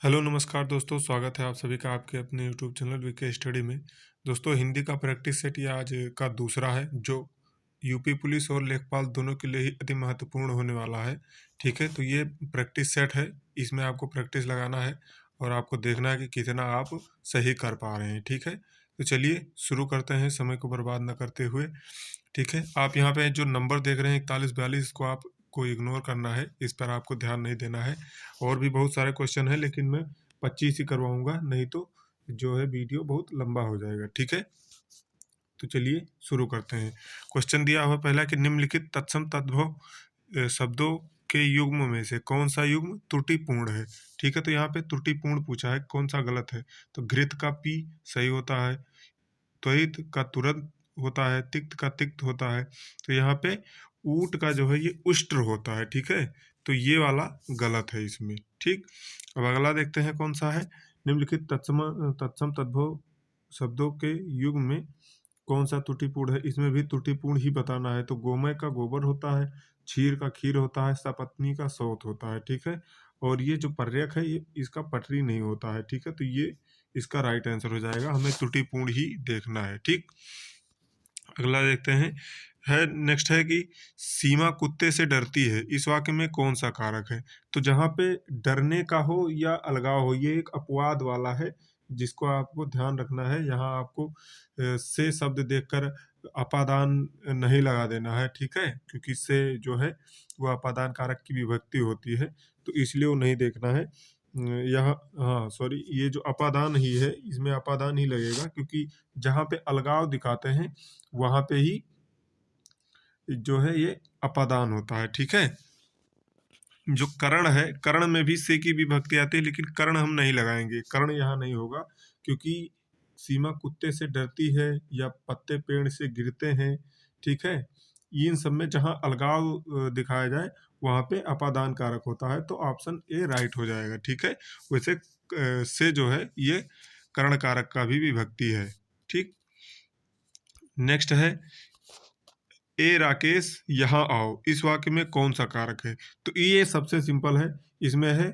Hello नमस्कार दोस्तों, स्वागत है आप सभी का आपके अपने यूट्यूब चैनल वीके स्टडी में। दोस्तों, हिंदी का प्रैक्टिस सेट ये आज का दूसरा है जो यूपी पुलिस और लेखपाल दोनों के लिए ही अति महत्वपूर्ण होने वाला है। ठीक है, तो ये प्रैक्टिस सेट है, इसमें आपको प्रैक्टिस लगाना है और आपको देखना है कि कितना आप सही कर पा रहे हैं। ठीक है, तो चलिए शुरू करते हैं समय को बर्बाद न करते हुए। ठीक है, आप यहाँ पे जो नंबर देख रहे हैं 4142, इसको आपको इग्नोर करना है, इस पर आपको ध्यान नहीं देना है। और भी बहुत सारे क्वेश्चन हैं लेकिन मैं 25 ही करवाऊंगा, नहीं तो जो है वीडियो बहुत लंबा हो जाएगा। ठीक है, तो चलिए शुरू करते हैं। क्वेश्चन दिया हुआ पहला कि निम्नलिखित तत्सम तद्भव शब्दों के युग्म में से कौन सा युग्म त्रुटिपूर्ण है। ठीक है, तो यहाँ पे त्रुटिपूर्ण पूछा है, कौन सा गलत है। तो घृत का पी सही होता है, त्वरित का तुरंत होता है, तिक्त का तिक्त होता है। तो यहाँ पे ऊट का जो है ये उष्ट्र होता है। ठीक है, तो ये वाला गलत है इसमें। ठीक, अब अगला देखते हैं कौन सा है। निम्नलिखित तत्सम तद्भव शब्दों के युग में कौन सा त्रुटिपूर्ण है। इसमें भी त्रुटिपूर्ण ही बताना है। तो गोमय का गोबर होता है, क्षीर का खीर होता है, सपत्नी का सौत होता है। ठीक है, और ये जो पर्यक है ये इसका पटरी नहीं होता है। ठीक है, तो ये इसका राइट आंसर हो जाएगा, हमें त्रुटिपूर्ण ही देखना है। ठीक, अगला देखते हैं। नेक्स्ट है कि सीमा कुत्ते से डरती है, इस वाक्य में कौन सा कारक है। तो जहाँ पे डरने का हो या अलगाव हो, ये एक अपवाद वाला है जिसको आपको ध्यान रखना है। यहाँ आपको से शब्द देखकर अपादान नहीं लगा देना है। ठीक है, क्योंकि से जो है वो अपादान कारक की विभक्ति होती है, तो इसलिए वो नहीं देखना है। यहाँ हाँ सॉरी, ये जो अपादान ही है इसमें अपादान ही लगेगा, क्योंकि जहाँ पे अलगाव दिखाते हैं वहां पे ही जो है ये अपादान होता है। ठीक है, जो कर्ण है, कर्ण में भी से की विभक्ति आती है, लेकिन कर्ण हम नहीं लगाएंगे, कर्ण यहाँ नहीं होगा, क्योंकि सीमा कुत्ते से डरती है या पत्ते पेड़ से गिरते हैं। ठीक है, इन सब में जहाँ अलगाव दिखाया जाए वहां पे अपादान कारक होता है, तो ऑप्शन ए राइट हो जाएगा। ठीक है, वैसे से जो है ये कर्ण कारक का भी विभक्ति है। ठीक, नेक्स्ट है ए राकेश यहाँ आओ, इस वाक्य में कौन सा कारक है। तो ये सबसे सिंपल है, इसमें है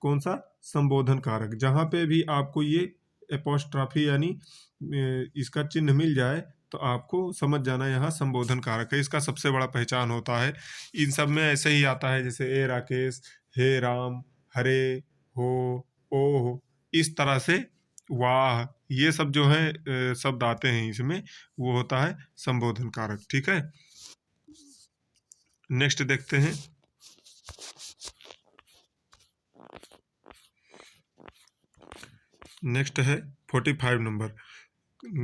कौन सा संबोधन कारक। जहां पे भी आपको ये एपोस्ट्रॉफी यानी इसका चिन्ह मिल जाए तो आपको समझ जाना यहाँ संबोधन कारक है, इसका सबसे बड़ा पहचान होता है। इन सब में ऐसे ही आता है, जैसे ए राकेश, हे राम, हरे, हो, ओ, इस तरह से वाह, ये सब जो है शब्द आते हैं इसमें, वो होता है संबोधन कारक। ठीक है, नेक्स्ट देखते हैं। नेक्स्ट है 45 नंबर।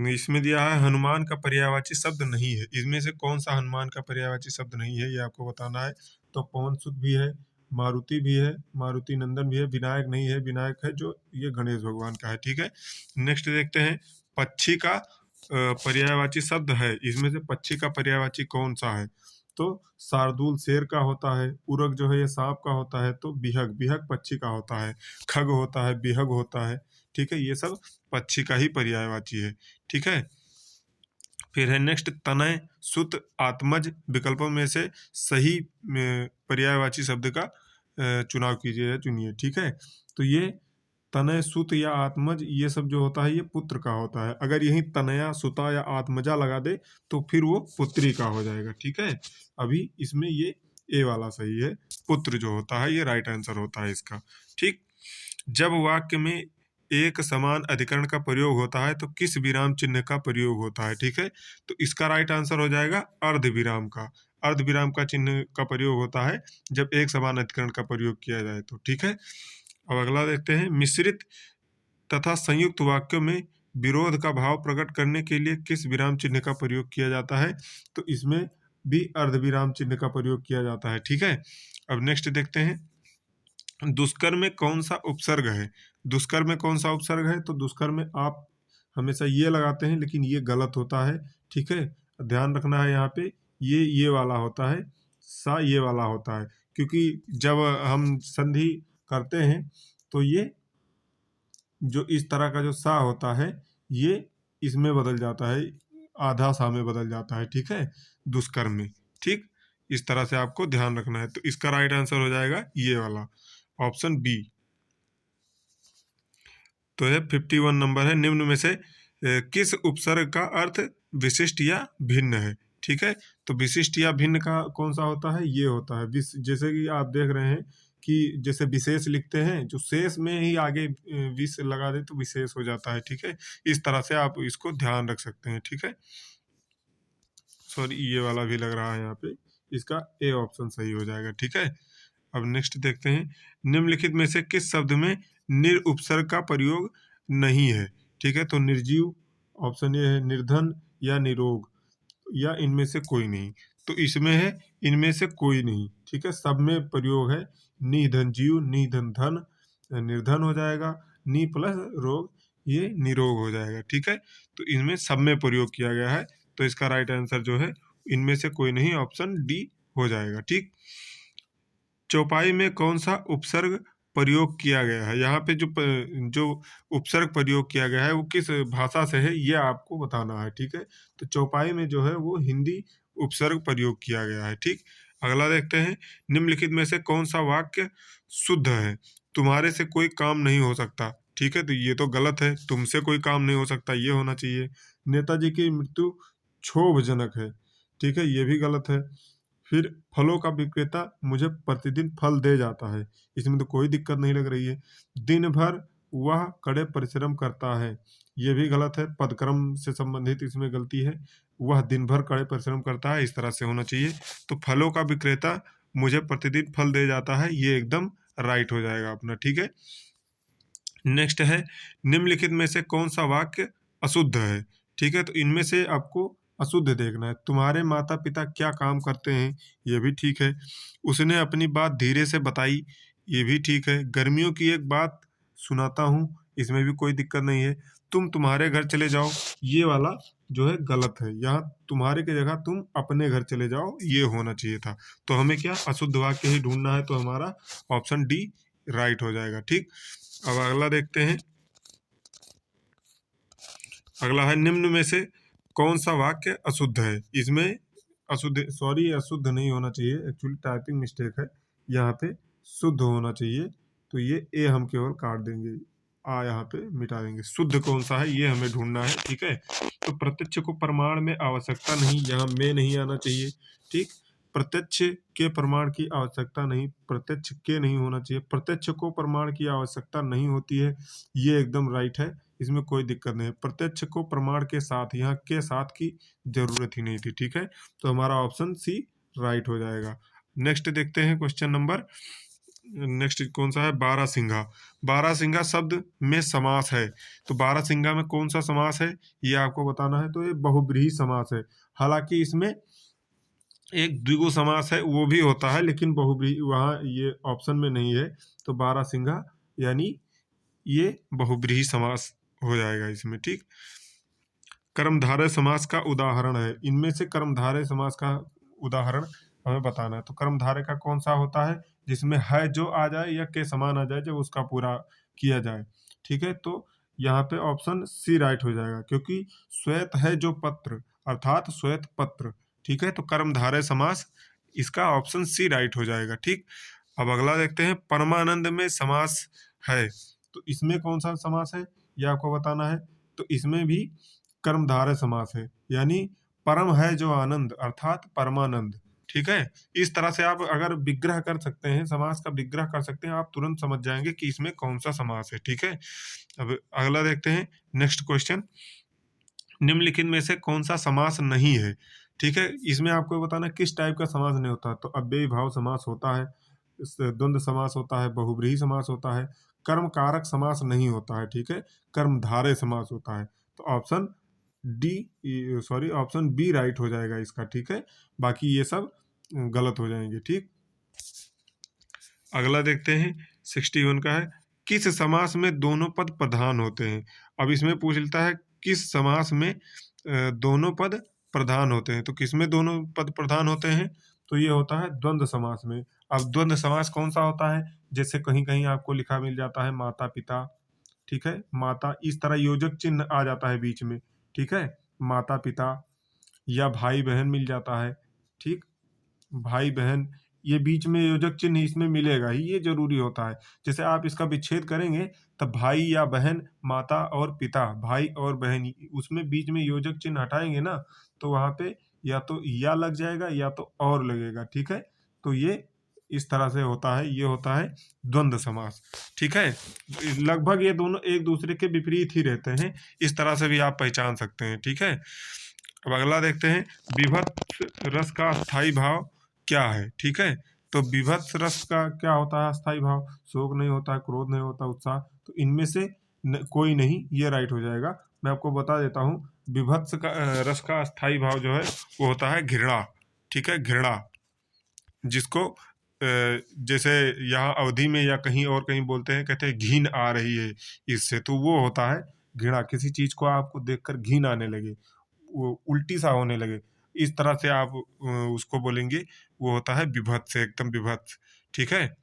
इसमें दिया है हनुमान का पर्यायवाची शब्द नहीं है, इसमें से कौन सा हनुमान का पर्यायवाची शब्द नहीं है, ये आपको बताना है। तो पवन सुत भी है, मारुति भी है, मारुति नंदन भी है, विनायक नहीं है, विनायक है जो ये गणेश भगवान का है। ठीक है, नेक्स्ट देखते हैं। पक्षी का पर्यायवाची शब्द है, इसमें से पक्षी का पर्यायवाची कौन सा है। तो शार्दूल शेर का होता है, उरग जो है ये सांप का होता है, तो बिहग बिहग पक्षी का होता है, खग होता है, बिहग होता है। ठीक है, ये सब पक्षी का ही पर्यायवाची है। ठीक है, फिर है नेक्स्ट, तनय, सुत, आत्मज विकल्पों में से सही पर्यायवाची शब्द का चुनाव कीजिए या चुनिए। ठीक है, तो ये तनय, सुत या आत्मज ये सब जो होता है ये पुत्र का होता है। अगर यही तनया, सुता या आत्मजा लगा दे तो फिर वो पुत्री का हो जाएगा। ठीक है, अभी इसमें ये ए वाला सही है, पुत्र जो होता है ये राइट आंसर होता है इसका। ठीक, जब वाक्य में एक समान अधिकरण का प्रयोग होता है तो किस विराम चिन्ह का प्रयोग होता है। ठीक है, तो इसका राइट आंसर हो जाएगा अर्ध विराम का। अर्ध विराम का चिन्ह का प्रयोग होता है जब एक समान अधिकरण का प्रयोग किया जाए तो। ठीक है, अब अगला देखते हैं। मिश्रित तथा संयुक्त वाक्यों में विरोध का भाव प्रकट करने के लिए किस विराम चिन्ह का प्रयोग किया जाता है। तो इसमें भी अर्ध विराम चिन्ह का प्रयोग किया जाता है। ठीक है, अब नेक्स्ट देखते हैं। दुष्कर में कौन सा उपसर्ग है। दुष्कर में कौन सा उपसर्ग है, तो दुष्कर में आप हमेशा ये लगाते हैं, लेकिन ये गलत होता है। ठीक है, ध्यान रखना है यहाँ पे, ये वाला होता है, सा ये वाला होता है, क्योंकि जब हम संधि करते हैं तो ये जो इस तरह का जो सा होता है ये इसमें बदल जाता है, आधा सा में बदल जाता है। ठीक है, दुष्कर में। ठीक, इस तरह से आपको ध्यान रखना है, तो इसका राइट आंसर हो जाएगा ये वाला, ऑप्शन बी। तो ये 51 नंबर है। निम्न में से किस उपसर्ग का अर्थ विशिष्ट या भिन्न है? ठीक है, तो विशिष्ट या भिन्न का कौन सा होता है? ये होता है जैसे कि आप देख रहे हैं कि जैसे विशेष लिखते हैं, जो शेष में ही आगे विश लगा दे तो विशेष हो जाता है। ठीक है, इस तरह से आप इसको ध्यान रख सकते हैं। ठीक है, सॉरी ये वाला भी लग रहा है यहाँ पे, इसका ए ऑप्शन सही हो जाएगा। ठीक है, अब नेक्स्ट देखते हैं, निम्नलिखित में से किस शब्द में निर उपसर्ग का प्रयोग नहीं है? ठीक है, तो निर्जीव ऑप्शन ए है, निर्धन या निरोग, या इनमें से कोई नहीं। तो इसमें है इनमें से कोई नहीं। ठीक है, सब में प्रयोग है। निधन जीव, निधन धन, निर्धन हो जाएगा, नि प्लस रोग, ये निरोग हो जाएगा। ठीक है, तो इनमें सब में प्रयोग किया गया है, तो इसका राइट आंसर जो है इनमें से कोई नहीं, ऑप्शन डी हो जाएगा। ठीक, चौपाई में कौन सा उपसर्ग प्रयोग किया गया है? यहाँ पे जो उपसर्ग प्रयोग किया गया है वो किस भाषा से है, ये आपको बताना है। ठीक है, तो चौपाई में जो है वो हिंदी उपसर्ग प्रयोग किया गया है। ठीक, अगला देखते हैं, निम्नलिखित में से कौन सा वाक्य शुद्ध है? तुम्हारे से कोई काम नहीं हो सकता। ठीक है, तो ये तो गलत है, तुमसे कोई काम नहीं हो सकता ये होना चाहिए। नेताजी की मृत्यु क्षोभजनक है। ठीक है, ये भी गलत है। फिर फलों का विक्रेता मुझे प्रतिदिन फल दे जाता है, इसमें तो कोई दिक्कत नहीं लग रही है। दिन भर वह कड़े परिश्रम करता है, ये भी गलत है, पदक्रम से संबंधित इसमें गलती है। वह दिन भर कड़े परिश्रम करता है, इस तरह से होना चाहिए। तो फलों का विक्रेता मुझे प्रतिदिन फल दे जाता है, ये एकदम राइट हो जाएगा अपना। ठीक है, नेक्स्ट है, निम्नलिखित में से कौन सा वाक्य अशुद्ध है? ठीक है, तो इनमें से आपको अशुद्ध देखना है। तुम्हारे माता पिता क्या काम करते हैं, ये भी ठीक है। उसने अपनी बात धीरे से बताई, ये भी ठीक है। गर्मियों की एक बात सुनाता हूँ, इसमें भी कोई दिक्कत नहीं है। तुम तुम्हारे घर चले जाओ, ये वाला जो है गलत है। यहाँ तुम्हारे की जगह तुम अपने घर चले जाओ, ये होना चाहिए था। तो हमें क्या अशुद्ध वाक्य ही ढूंढना है, तो हमारा ऑप्शन डी राइट हो जाएगा। ठीक, अब अगला देखते हैं। अगला है, निम्न में से कौन सा वाक्य अशुद्ध है? इसमें अशुद्ध, सॉरी अशुद्ध नहीं होना चाहिए, एक्चुअली टाइपिंग मिस्टेक है, यहाँ पे शुद्ध होना चाहिए। तो ये ए हम केवल काट देंगे, आ यहाँ पे मिटा देंगे। शुद्ध कौन सा है ये हमें ढूंढना है। ठीक है, तो प्रत्यक्ष को प्रमाण में आवश्यकता नहीं, यहाँ में नहीं आना चाहिए। ठीक, प्रत्यक्ष के प्रमाण की आवश्यकता नहीं, प्रत्यक्ष के नहीं होना चाहिए। प्रत्यक्ष को प्रमाण की आवश्यकता नहीं होती है, ये एकदम राइट है, इसमें कोई दिक्कत नहीं है। प्रत्यक्ष को प्रमाण के साथ, यहाँ के साथ की जरूरत ही नहीं थी। ठीक है, तो हमारा ऑप्शन सी राइट हो जाएगा। नेक्स्ट देखते हैं क्वेश्चन नंबर, नेक्स्ट कौन सा है? बारहसिंगा। बारहसिंगा शब्द में समास है, तो बारहसिंगा में कौन सा समास है ये आपको बताना है। तो ये बहुब्रीहि समास है, हालांकि इसमें एक द्विगु समास है वो भी होता है, लेकिन बहुब्रीहि वहाँ ये ऑप्शन में नहीं है। तो बारहसिंगा यानी ये बहुब्रीहि समास हो जाएगा इसमें। ठीक, कर्मधारय समास का उदाहरण है, इनमें से कर्मधारय समास का उदाहरण हमें बताना है। तो कर्मधारय का कौन सा होता है? जिसमें है जो आ जाए या के समान आ जाए, जब उसका पूरा किया जाए। ठीक है, तो यहाँ पे ऑप्शन सी राइट हो जाएगा, क्योंकि श्वेत है जो पत्र, अर्थात श्वेत पत्र। ठीक है, तो कर्मधारय समास, इसका ऑप्शन सी राइट हो जाएगा। ठीक, अब अगला देखते हैं, परमानंद में समास है, तो इसमें कौन सा समास है ये आपको बताना है। तो इसमें भी कर्मधारय समास है, यानी परम है जो आनंद, अर्थात परमानंद। ठीक है, इस तरह से आप अगर विग्रह कर सकते हैं, समास का विग्रह कर सकते हैं, आप तुरंत समझ जाएंगे कि इसमें कौन सा समास है। ठीक है, अब अगला देखते हैं, नेक्स्ट क्वेश्चन, निम्नलिखित में से कौन सा समास नहीं है? ठीक है, इसमें आपको बताना किस टाइप का समास नहीं होता। तो अव्ययी भाव समास होता है, द्वंद्व समास होता है, बहुब्रीहि समास होता है, कर्म कारक समास नहीं होता है। ठीक है, कर्मधारय समास होता है। तो option D, sorry option B right हो जाएगा इसका। ठीक है, बाकी ये सब गलत हो जाएंगे। ठीक, अगला देखते हैं, 61 का है, किस समास में दोनों पद प्रधान होते हैं? अब इसमें पूछ लेता है किस समास में दोनों पद प्रधान होते हैं, तो किसमें दोनों पद प्रधान होते हैं? तो ये होता है द्वंद्व समास में। अब द्वंद्व समास कौन सा होता है? जैसे कहीं कहीं आपको लिखा मिल जाता है माता पिता, ठीक है, माता, इस तरह योजक चिन्ह आ जाता है बीच में। ठीक है, माता पिता, या भाई बहन मिल जाता है। ठीक, भाई बहन, ये बीच में योजक चिन्ह इसमें मिलेगा ही, ये जरूरी होता है। जैसे आप इसका विच्छेद करेंगे तब भाई या बहन, माता और पिता, भाई और बहन, उसमें बीच में योजक चिन्ह हटाएंगे ना तो वहां पे या तो या लग जाएगा या तो और लगेगा, ठीक है। तो ये इस तरह से होता है, ये होता है द्वंद्व समास, ठीक है। लगभग ये दोनों एक दूसरे के विपरीत ही रहते हैं, इस तरह से भी आप पहचान सकते हैं, ठीक है। अब अगला देखते हैं, विभत्स रस का स्थायी भाव क्या है, ठीक है। तो विभत्स रस का क्या होता है स्थायी भाव? शोक नहीं होता, क्रोध नहीं होता, उत्साह, तो इनमें से कोई नहीं, ये राइट हो जाएगा। मैं आपको बता देता हूँ, विभत्स का रस का स्थायी भाव जो है वो होता है घृणा, ठीक है, घृणा, जिसको जैसे यहाँ अवधि में या कहीं और कहीं बोलते हैं, कहते हैं घिन आ रही है इससे, तो वो होता है घृणा, किसी चीज को आपको देखकर घिन आने लगे, वो उल्टी सा होने लगे, इस तरह से आप उसको बोलेंगे, वो होता है विभत्स, एकदम विभत्स, ठीक है।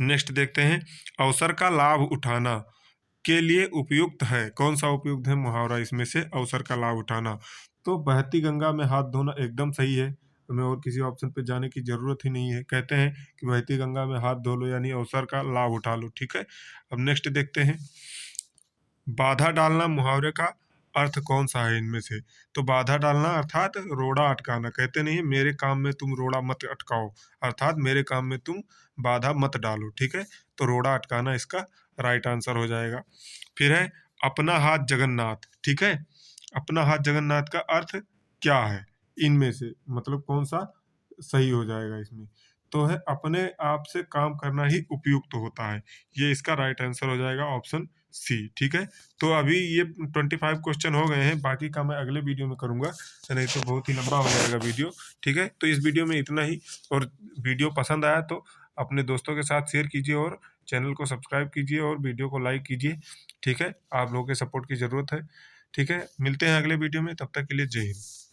नेक्स्ट देखते हैं, अवसर का लाभ उठाना के लिए उपयुक्त है, कौन सा उपयुक्त है मुहावरा इसमें से? अवसर का लाभ उठाना। तो बहती गंगा में हाथ धोना एकदम सही है, हमें और किसी ऑप्शन पे जाने की जरूरत ही नहीं है। कहते हैं कि बहती गंगा में हाथ धो लो, यानी अवसर का लाभ उठा लो, ठीक है। अब नेक्स्ट देखते हैं, बाधा डालना मुहावरे का अर्थ कौन सा है इनमें से? तो बाधा डालना अर्थात रोड़ा अटकाना, कहते नहीं है मेरे काम में तुम रोड़ा मत अटकाओ, अर्थात मेरे काम में तुम बाधा मत डालो, ठीक है। तो रोड़ा अटकाना इसका राइट आंसर हो जाएगा। फिर है अपना हाथ जगन्नाथ, ठीक है। अपना हाथ जगन्नाथ का अर्थ क्या है इनमें से, मतलब कौन सा सही हो जाएगा इसमें? तो है अपने आप से काम करना ही उपयुक्त होता है, ये इसका राइट आंसर हो जाएगा ऑप्शन सी, ठीक है। तो अभी ये 25 क्वेश्चन हो गए हैं, बाकी का मैं अगले वीडियो में करूंगा, नहीं तो बहुत ही लंबा हो जाएगा वीडियो, ठीक है। तो इस वीडियो में इतना ही, और वीडियो पसंद आया तो अपने दोस्तों के साथ शेयर कीजिए और चैनल को सब्सक्राइब कीजिए और वीडियो को लाइक कीजिए, ठीक है। आप लोगों के सपोर्ट की ज़रूरत है, ठीक है। मिलते हैं अगले वीडियो में, तब तक के लिए जय हिंद।